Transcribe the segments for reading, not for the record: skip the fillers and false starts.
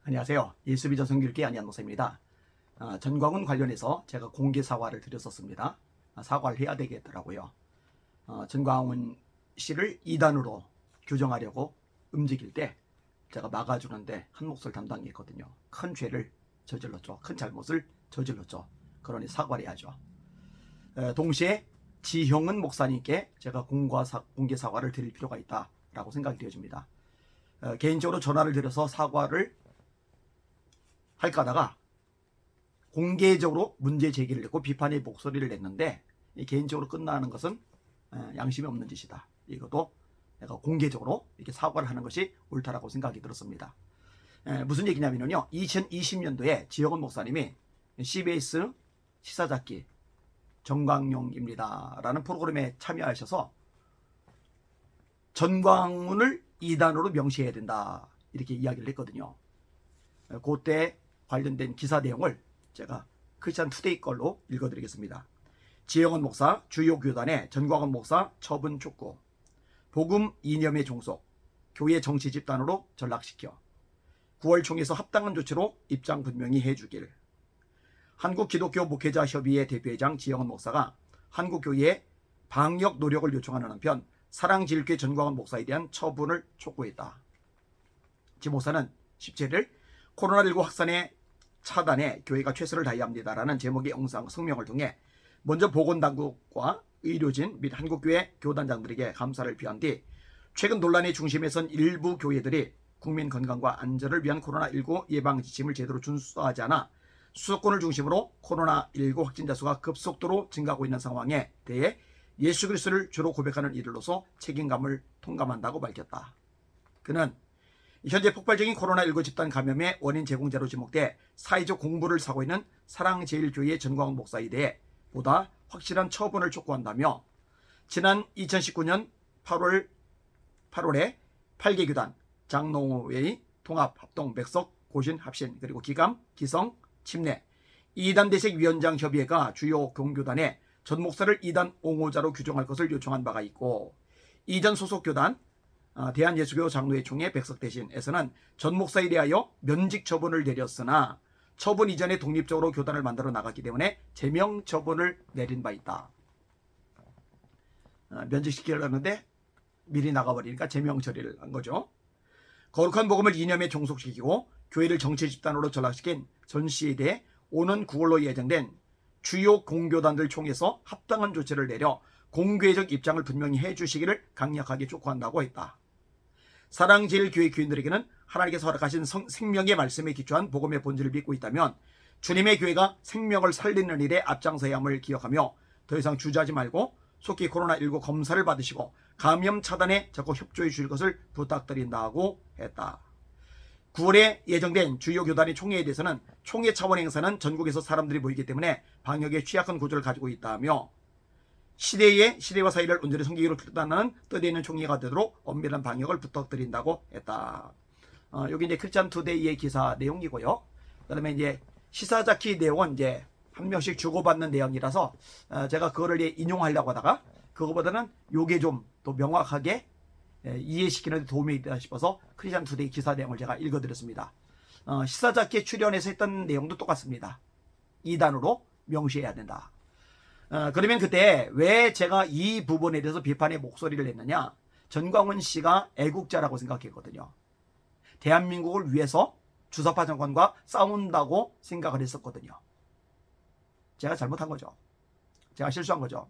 안녕하세요. 예수비전 성교육계 안희한 목사입니다. 전광훈 관련해서 제가 공개 사과를 드렸었습니다. 사과를 해야 되겠더라고요. 전광훈 씨를 이단으로 규정하려고 움직일 때 제가 막아주는데 한 몫을 담당했거든요. 큰 죄를 저질렀죠. 큰 잘못을 저질렀죠. 그러니 사과를 해야죠. 동시에 지형은 목사님께 제가 공개 사과를 드릴 필요가 있다라고 생각이 되어집니다. 개인적으로 전화를 드려서 사과를 할까 하다가 공개적으로 문제 제기를 했고 비판의 목소리를 냈는데 개인적으로 끝나는 것은 양심이 없는 짓이다. 이것도 내가 공개적으로 이렇게 사과를 하는 것이 옳다라고 생각이 들었습니다. 무슨 얘기냐면요. 2020년도에 지영원 목사님이 CBS 시사잡기 정광용입니다 라는 프로그램에 참여하셔서 전광훈을 이단으로 명시해야 된다 이렇게 이야기를 했거든요. 그때 관련된 기사 내용을 제가 크리스찬 투데이 걸로 읽어드리겠습니다. 지영원 목사 주요 교단의 전광훈 목사 처분 촉구, 복음 이념의 종속, 교회 정치 집단으로 전락시켜 9월 총에서 합당한 조치로 입장 분명히 해주길. 한국기독교 목회자협의회 대표회장 지영원 목사가 한국교회의 방역 노력을 요청하는 한편 사랑제일교회 전광훈 목사에 대한 처분을 촉구했다. 지 목사는 17일 코로나19 확산의 차단에 교회가 최선을 다해야 합니다라는 제목의 영상 성명을 통해 먼저 보건당국과 의료진 및 한국교회 교단장들에게 감사를 표한 뒤 최근 논란의 중심에 선 일부 교회들이 국민 건강과 안전을 위한 코로나19 예방 지침을 제대로 준수하지 않아 수도권을 중심으로 코로나19 확진자 수가 급속도로 증가하고 있는 상황에 대해 예수 그리스도를 주로 고백하는 이들로서 책임감을 통감한다고 밝혔다. 그는 현재 폭발적인 코로나19 집단 감염의 원인 제공자로 지목돼 사회적 공분을 사고 있는 사랑제일교회 전광훈 목사에 대해 보다 확실한 처분을 촉구한다며 지난 2019년 8월에 8개 교단 장로회의 통합 합동 백석 고신 합신 그리고 기감 기성 침례 이단 대책 위원장 협의회가 주요 공교단에 전 목사를 이단 옹호자로 규정할 것을 요청한 바가 있고 이전 소속 교단 대한예수교 장로회 총회 백석 대신에서는 전 목사에 대하여 면직 처분을 내렸으나 처분 이전에 독립적으로 교단을 만들어 나갔기 때문에 제명 처분을 내린 바 있다. 면직시키려고 하는데 미리 나가버리니까 제명 처리를 한 거죠. 거룩한 복음을 이념에 종속시키고 교회를 정치 집단으로 전락시킨 전 씨에 대해 오는 9월로 예정된 주요 공교단들 총회에서 합당한 조치를 내려 공교회적 입장을 분명히 해주시기를 강력하게 촉구한다고 했다. 사랑제일교회 교인들에게는 하나님께서 허락하신 생명의 말씀에 기초한 복음의 본질을 믿고 있다면 주님의 교회가 생명을 살리는 일에 앞장서야 함을 기억하며 더 이상 주저하지 말고 속히 코로나19 검사를 받으시고 감염 차단에 적극 협조해 주실 것을 부탁드린다고 했다. 9월에 예정된 주요 교단의 총회에 대해서는 총회 차원 행사는 전국에서 사람들이 모이기 때문에 방역에 취약한 구조를 가지고 있다며 시대와 사회를 온전히 섬기기로 결단하는 뜻에 있는 총회가 되도록 엄밀한 방역을 부탁드린다고 했다. 여기 이제 크리스찬 투데이의 기사 내용이고요. 그다음에 이제 시사자키 내용은 이제 한 명씩 주고받는 내용이라서 제가 그거를 인용하려고 하다가 그거보다는 요게 좀 더 명확하게 이해시키는 데 도움이 되다 싶어서 크리스찬 투데이 기사 내용을 제가 읽어드렸습니다. 시사자키에 출연해서 했던 내용도 똑같습니다. 이단으로 명시해야 된다. 그러면 그때 왜 제가 이 부분에 대해서 비판의 목소리를 냈느냐? 전광훈 씨가 애국자라고 생각했거든요. 대한민국을 위해서 주사파 정권과 싸운다고 생각을 했었거든요. 제가 잘못한 거죠. 제가 실수한 거죠.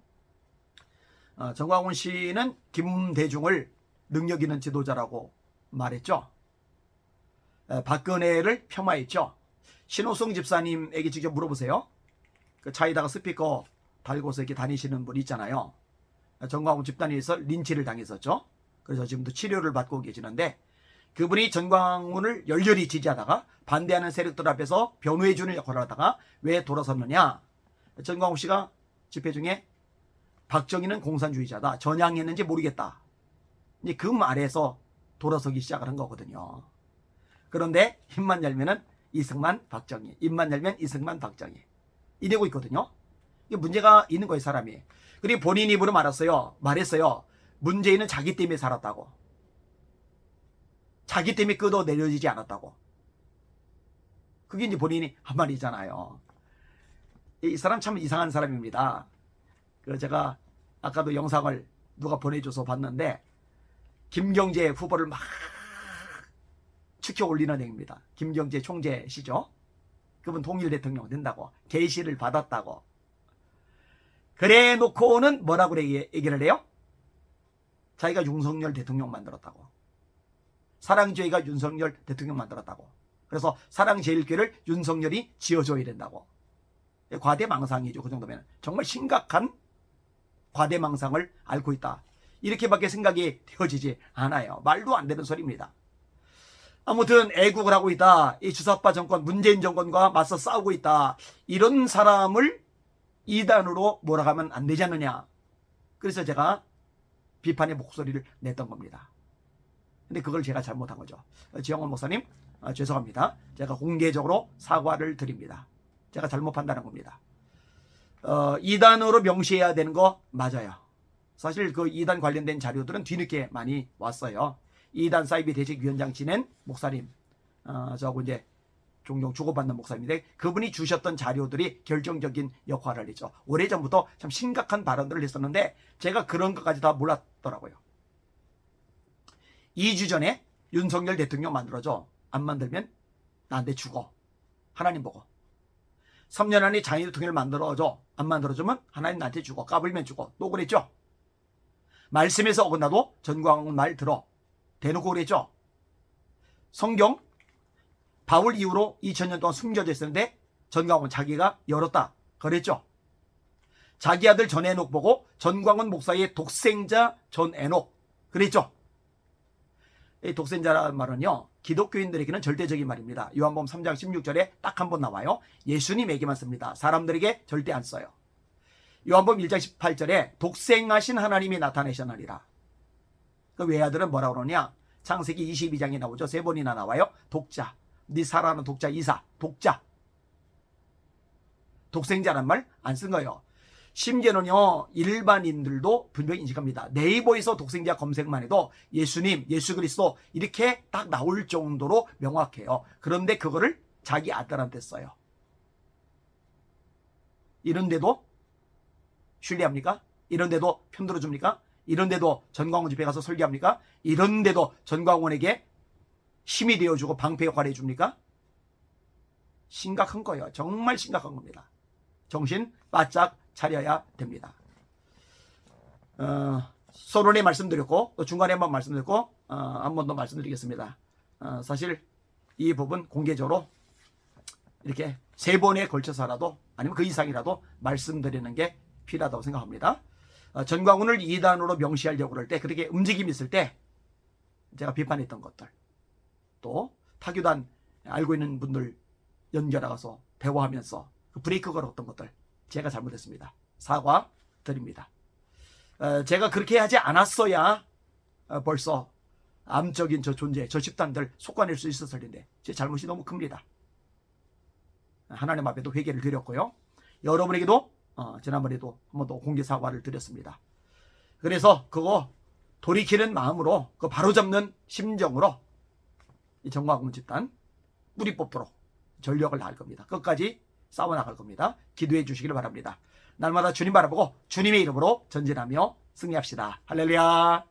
전광훈 씨는 김대중을 능력 있는 지도자라고 말했죠. 박근혜를 폄하했죠. 신호성 집사님에게 직접 물어보세요. 그 차에다가 스피커 달고서 이렇게 다니시는 분 있잖아요. 전광훈 집단에서 린치를 당했었죠. 그래서 지금도 치료를 받고 계시는데 그분이 전광훈을 열렬히 지지하다가 반대하는 세력들 앞에서 변호해주는 역할을 하다가 왜 돌아섰느냐. 전광훈 씨가 집회 중에 박정희는 공산주의자다. 전향했는지 모르겠다. 이제 그 말에서 돌아서기 시작을 한 거거든요. 그런데 입만 열면은 이승만 박정희, 입만 열면 이승만 박정희 이러고 있거든요. 이게 문제가 있는 거예요, 사람이. 그리고 본인 입으로 말했어요. 문재인은 자기 때문에 살았다고. 자기 때문에 끊어내려지지 않았다고. 그게 이제 본인이 한 말이잖아요. 이 사람 참 이상한 사람입니다. 그 제가 아까도 영상을 누가 보내줘서 봤는데 김경재 후보를 막 추켜 올리는 얘기입니다. 김경재 총재시죠. 그분 통일 대통령 된다고 계시를 받았다고. 그래 놓고는 뭐라고 얘기를 해요? 자기가 윤석열 대통령 만들었다고. 사랑제일가 윤석열 대통령 만들었다고. 그래서 사랑제일교회를 윤석열이 지어줘야 된다고. 과대망상이죠. 그 정도면 정말 심각한 과대망상을 앓고 있다. 이렇게밖에 생각이 되어지지 않아요. 말도 안 되는 소리입니다. 아무튼 애국을 하고 있다. 이 주사파 정권, 문재인 정권과 맞서 싸우고 있다. 이런 사람을 이단으로 몰아가면 안 되지 않느냐. 그래서 제가 비판의 목소리를 냈던 겁니다. 근데 그걸 제가 잘못한 거죠. 지영원 목사님, 죄송합니다. 제가 공개적으로 사과를 드립니다. 제가 잘못 판단한 겁니다. 이단으로 명시해야 되는 거 맞아요. 사실 그 이단 관련된 자료들은 뒤늦게 많이 왔어요. 이단 사이비 대책위원장 지낸 목사님, 저하고 이제 종종 주고받는 목사님인데 그분이 주셨던 자료들이 결정적인 역할을 했죠. 오래전부터 참 심각한 발언들을 했었는데 제가 그런 것까지 다 몰랐더라고요. 2주 전에 윤석열 대통령 만들어줘. 안 만들면 나한테 죽어. 하나님 보고. 3년 안에 장애 대통령을 만들어줘. 안 만들어주면 하나님 나한테 죽어. 까불면 죽어. 또 그랬죠. 말씀에서 어긋나도 전광훈 말 들어. 대놓고 그랬죠. 성경 바울 이후로 2000년 동안 숨겨져 있었는데 전광훈 자기가 열었다. 그랬죠. 자기 아들 전에녹 보고 전광훈 목사의 독생자 전에녹. 그랬죠. 이 독생자라는 말은요. 기독교인들에게는 절대적인 말입니다. 요한복음 3장 16절에 딱 한 번 나와요. 예수님에게만 씁니다. 사람들에게 절대 안 써요. 요한복음 1장 18절에 독생하신 하나님이 나타내셨느니라. 그 외아들은 뭐라고 그러냐? 창세기 22장에 나오죠. 3번이나 나와요. 독자. 네 사랑하는 독자 이사. 독자. 독생자란 말 안 쓴 거예요. 심지어는요. 일반인들도 분명히 인식합니다. 네이버에서 독생자 검색만 해도 예수님, 예수 그리스도 이렇게 딱 나올 정도로 명확해요. 그런데 그거를 자기 아들한테 써요. 이런데도 신뢰합니까? 이런데도 편들어줍니까? 이런데도 전광훈 집에 가서 설교합니까? 이런데도 전광훈에게 힘이 되어주고 방패 역할을 해줍니까? 심각한 거예요. 정말 심각한 겁니다. 정신 바짝 차려야 됩니다. 서론에 말씀드렸고 또 중간에 한번 말씀드렸고 한 번 더 말씀드리겠습니다. 사실 이 부분 공개적으로 이렇게 3번에 걸쳐서라도 아니면 그 이상이라도 말씀드리는 게 필요하다고 생각합니다. 전광훈을 2단으로 명시하려고 그럴 때 그렇게 움직임이 있을 때 제가 비판했던 것들 또 타교단 알고 있는 분들 연결하가서 대화하면서 그 브레이크 걸었던 것들 제가 잘못했습니다. 사과 드립니다. 제가 그렇게 하지 않았어야 벌써 암적인 저 존재, 저 집단들 속아낼 수 있었을 텐데 제 잘못이 너무 큽니다. 하나님 앞에도 회개를 드렸고요. 여러분에게도 지난번에도 한 번 더 공개 사과를 드렸습니다. 그래서 그거 돌이키는 마음으로 그 바로잡는 심정으로 이 전광훈 집단 뿌리 뽑도록 전력을 다할 겁니다. 끝까지 싸워나갈 겁니다. 기도해 주시기를 바랍니다. 날마다 주님 바라보고 주님의 이름으로 전진하며 승리합시다. 할렐루야.